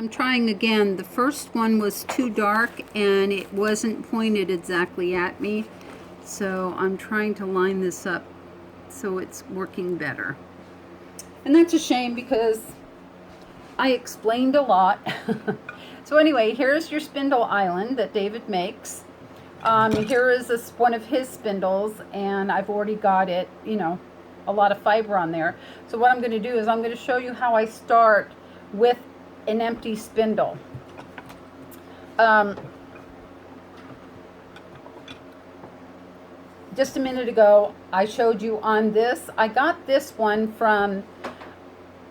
I'm trying again. The first one was too dark and it wasn't pointed exactly at me. So I'm trying to line this up so it's working better. And that's a shame because I explained a lot. So anyway, here's your spindle island that David makes. Here is one of his spindles, and I've already got it, a lot of fiber on there. So what I'm going to do is I'm going to show you how I start with an empty spindle. Just a minute ago, I showed you on this. I got this one from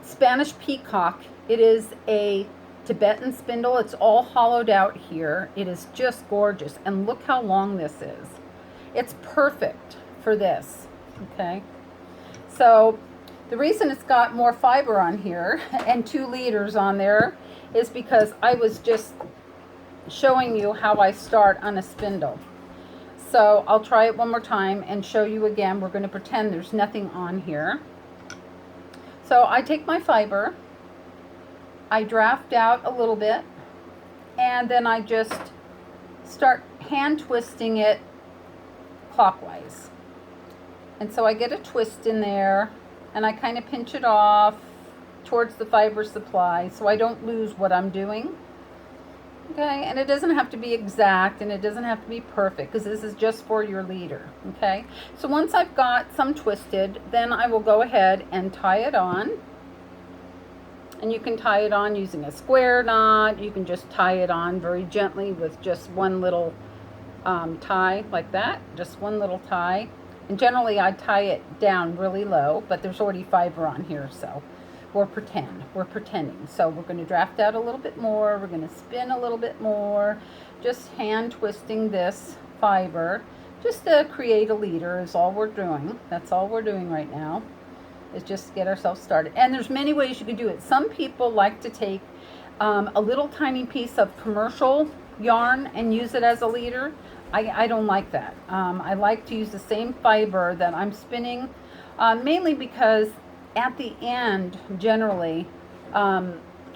Spanish Peacock. It is a Tibetan spindle. It's all hollowed out here. It is just gorgeous. And look how long this is. It's perfect for this. Okay. So the reason it's got more fiber on here and 2 liters on there is because I was just showing you how I start on a spindle. So I'll try it one more time and show you again. We're going to pretend there's nothing on here. So I take my fiber, I draft out a little bit, and then I just start hand twisting it clockwise. And so I get a twist in there, and I kind of pinch it off towards the fiber supply so I don't lose what I'm doing. Okay, and it doesn't have to be exact and it doesn't have to be perfect because this is just for your leader. Okay, so once I've got some twisted, then I will go ahead and tie it on. And you can tie it on using a square knot. You can just tie it on very gently with just one little tie like that, just one little tie. And generally I tie it down really low, but there's already fiber on here, so we're pretending. So we're going to draft out a little bit more. We're going to spin a little bit more, just hand twisting this fiber just to create a leader is all we're doing. That's all we're doing right now, is just get ourselves started. And there's many ways you can do it. Some people like to take a little tiny piece of commercial yarn and use it as a leader. I don't like that. I like to use the same fiber that I'm spinning, mainly because at the end, generally,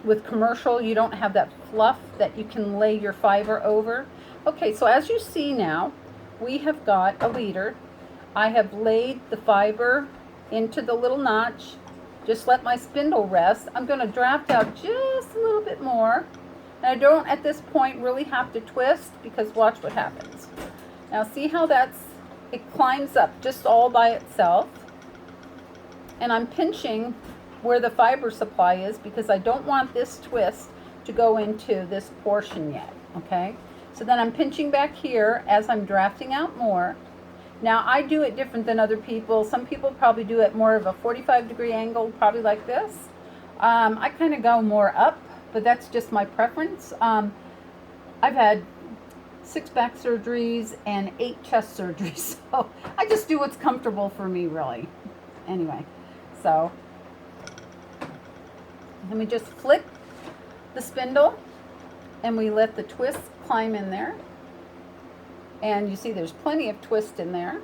with commercial, you don't have that fluff that you can lay your fiber over. Okay, so as you see now, we have got a leader. I have laid the fiber into the little notch. Just let my spindle rest. I'm going to draft out just a little bit more. And I don't, at this point, really have to twist because watch what happens. Now see how it climbs up just all by itself. And I'm pinching where the fiber supply is because I don't want this twist to go into this portion yet, okay? So then I'm pinching back here as I'm drafting out more. Now I do it different than other people. Some people probably do it more of a 45-degree angle, probably like this. I kind of go more up, but that's just my preference. I've had 6 back surgeries and 8 chest surgeries, so I just do what's comfortable for me, really. Anyway. So let me just flick the spindle and we let the twist climb in there. And you see there's plenty of twist in there.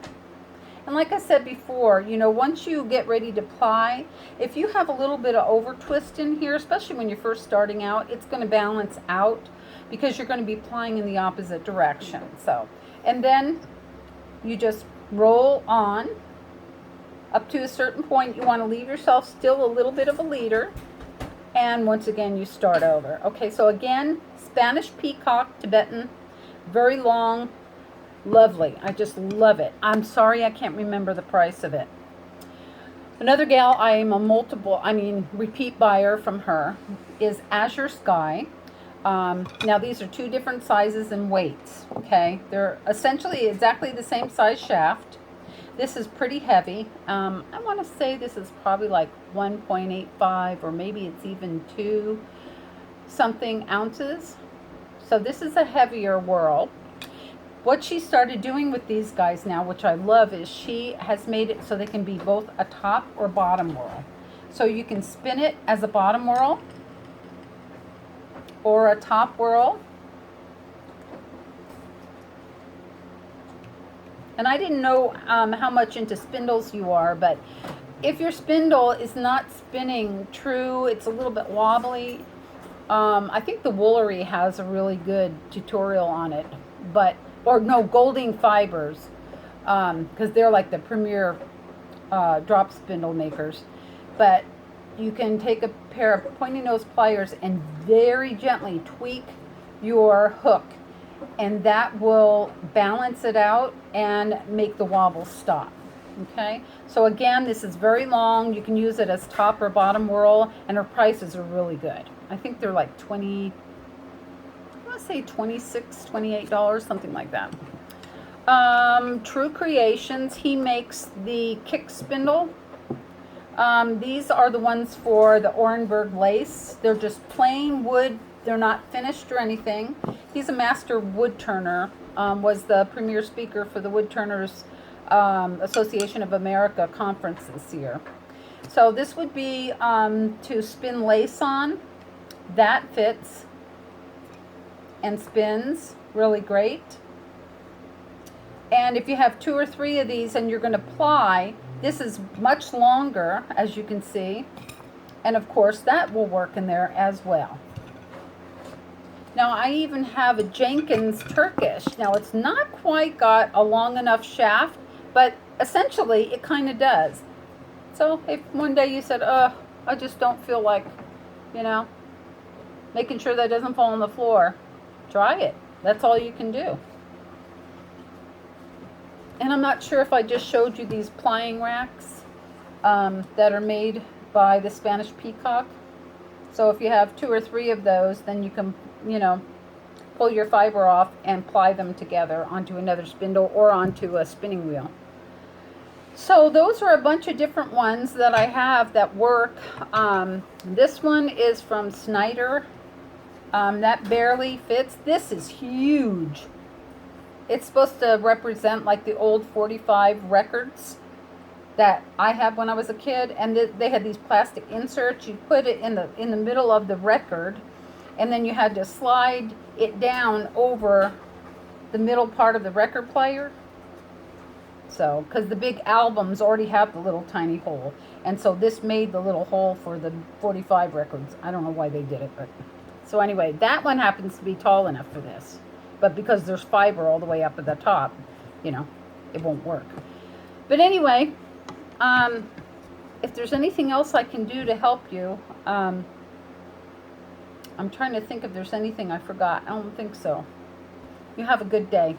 And like I said before, once you get ready to ply, if you have a little bit of over twist in here, especially when you're first starting out, it's going to balance out because you're going to be plying in the opposite direction. So, and then you just roll on. Up to a certain point, you want to leave yourself still a little bit of a leader. And once again, you start over. Okay, so again, Spanish Peacock, Tibetan, very long, lovely. I just love it. I'm sorry I can't remember the price of it. Another gal I am a repeat buyer from her is Azure Sky. Now these are 2 different sizes and weights, okay? They're essentially exactly the same size shaft. This is pretty heavy. I want to say this is probably like 1.85 or maybe it's even 2 something ounces. So this is a heavier whirl. What she started doing with these guys now, which I love, is she has made it so they can be both a top or bottom whirl. So you can spin it as a bottom whirl or a top whirl. And I didn't know how much into spindles you are, but if your spindle is not spinning true, it's a little bit wobbly, I think the Woolery has a really good tutorial on it, but, or no, Golding Fibers, because they're like the premier drop spindle makers. But you can take a pair of pointy nose pliers and very gently tweak your hook, and that will balance it out and make the wobble stop. Okay, so again, this is very long. You can use it as top or bottom whirl, and her prices are really good. I think they're like I want to say $26, $28, something like that. True Creations, he makes the kick spindle. These are the ones for the Orenburg lace. They're just plain wood. They're not finished or anything. He's a master wood turner, was the premier speaker for the Wood Turners Association of America conference this year. So this would be to spin lace on. That fits and spins really great. And if you have 2 or 3 of these and you're going to ply, this is much longer, as you can see. And of course, that will work in there as well. Now, I even have a Jenkins Turkish. Now, it's not quite got a long enough shaft, but essentially it kind of does. So if one day you said, I just don't feel like, making sure that doesn't fall on the floor, try it. That's all you can do. And I'm not sure if I just showed you these plying racks that are made by the Spanish Peacock. So if you have 2 or 3 of those, then you can, pull your fiber off and ply them together onto another spindle or onto a spinning wheel. So those are a bunch of different ones that I have that work. This one is from Snyder. That barely fits. This is huge. It's supposed to represent like the old 45 records that I had when I was a kid, and they had these plastic inserts. You put it in the middle of the record, and then you had to slide it down over the middle part of the record player. So, because the big albums already have the little tiny hole, and so this made the little hole for the 45 records. I don't know why they did it, but so anyway, that one happens to be tall enough for this. But because there's fiber all the way up at the top, it won't work. But anyway, if there's anything else I can do to help you, I'm trying to think if there's anything I forgot. I don't think so. You have a good day.